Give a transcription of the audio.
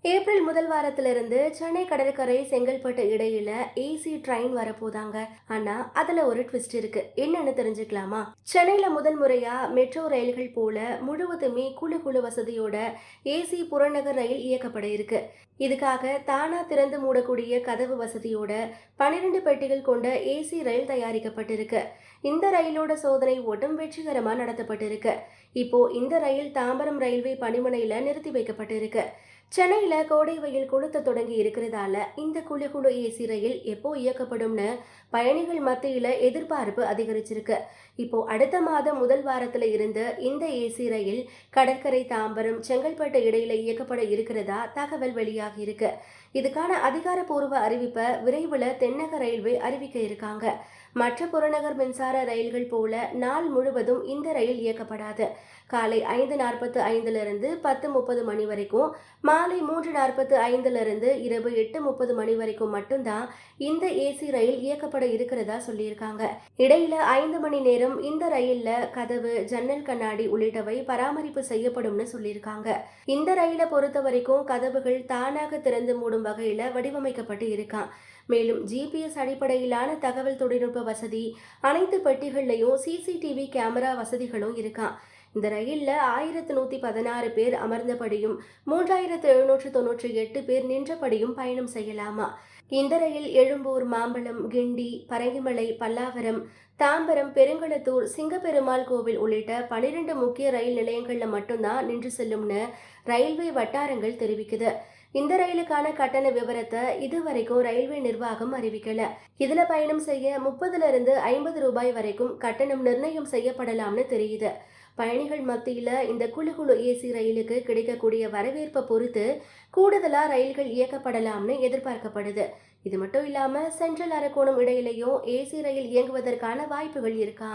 April முதல் வாரத்திலிருந்து சென்னை கடற்கரை செங்கல்பட்டு இடையில ஏசி ட்ரெயின் வரப்போதாங்க. ஆனா அதுல ஒரு ட்விஸ்ட் இருக்கு. என்னன்னு தெரிஞ்சுக்கலாமா? சென்னையில முதல் முறையா மெட்ரோ ரயில்கள் போல முழுவதுமே குழு குழு வசதியோட ஏசி புறநகர் ரயில் இயக்கப்பட இருக்கு. இதுக்காக தானா திறந்து மூடக்கூடிய கதவு வசதியோட 12 பெட்டிகள் கொண்ட ஏசி ரயில் தயாரிக்கப்பட்டிருக்கு. இந்த ரயிலோட சோதனை ஓட்டம் வெற்றிகரமா நடத்தப்பட்டிருக்கு. இப்போ இந்த ரயில் தாம்பரம் ரயில்வே பணிமனையில நிறுத்தி வைக்கப்பட்டிருக்கு. சென்னையில கோடை வெயில் கொளுத்த தொடங்கி இருக்கிறதால இந்த குழு குழு ஏசி ரயில் எப்போ இயக்கப்படும்னு பயணிகள் மத்தியில எதிர்பார்ப்பு அதிகரிச்சிருக்கு. இப்போ அடுத்த மாதம் முதல் வாரத்துல இருந்து இந்த ஏசி ரயில் கடற்கரை தாம்பரம் செங்கல்பட்டு இடையில இயக்கப்பட இருக்கிறதா தகவல் வெளியாகி இருக்கு. இதுக்கான அதிகாரப்பூர்வ அறிவிப்பை விரைவில் தென்னக ரயில்வே அறிவிக்க இருக்காங்க. மற்ற புறநகர் மின்சார ரயில்கள் போல நாள் முழுவதும் இந்த ரயில் இயக்கப்படாது. காலை 5:45 10:30 மணி வரைக்கும், மாலை 3:45 இரவு 8:30 மணி வரைக்கும் மட்டும்தான் இந்த ஏசி ரயில் இயக்கப்பட இருக்கிறதா சொல்லியிருக்காங்க. இடையில 5 மணி நேரம் இந்த ரயில்ல கதவு, ஜன்னல் கண்ணாடி உள்ளிட்டவை பராமரிப்பு செய்யப்படும்னு சொல்லியிருக்காங்க. இந்த ரயிலை பொறுத்த வரைக்கும் கதவுகள் தானாக திறந்து மூடும் வகையில வடிவமைக்கப்பட்டு இருக்கான். மேலும் ஜிபிஎஸ் அடிப்படையிலான தகவல் தொழில்நுட்ப வசதி, அனைத்து பெட்டிகள்லையும் சிசிடிவி கேமரா வசதிகளும் இருக்கான். இந்த ரயில்ல 1116 பேர் அமர்ந்தபடியும் 3798 பேர் நின்றபடியும் பயணம் செய்யலாமா. இந்த ரயில் எழும்பூர், மாம்பலம், கிண்டி, பரங்கிமலை, பல்லாவரம், தாம்பரம், பெருங்களத்தூர், சிங்கப்பெருமாள் கோவில் உள்ளிட்ட 12 முக்கிய ரயில் நிலையங்கள்ல மட்டும்தான் நின்று செல்லும்னு ரயில்வே வட்டாரங்கள் தெரிவிக்குது. இந்த ரயிலுக்கான கட்டண விவரத்தை இதுவரைக்கும் ரயில்வே நிர்வாகம் அறிவிக்கல. இதுல பயணம் செய்ய 30 50 ரூபாய் வரைக்கும் கட்டணம் நிர்ணயம் செய்யப்படலாம்னு தெரியுது. பயணிகள் மத்தியில இந்த குழு குழு ஏசி ரயிலுக்கு கிடைக்கக்கூடிய வரவேற்பை பொறுத்து கூடுதலா ரயில்கள் இயக்கப்படலாம்னு எதிர்பார்க்கப்படுது. இது மட்டும் இல்லாம சென்ட்ரல் அரக்கோணம் இடையிலையும் ஏசி ரயில் இயங்குவதற்கான வாய்ப்புகள் இருக்கா.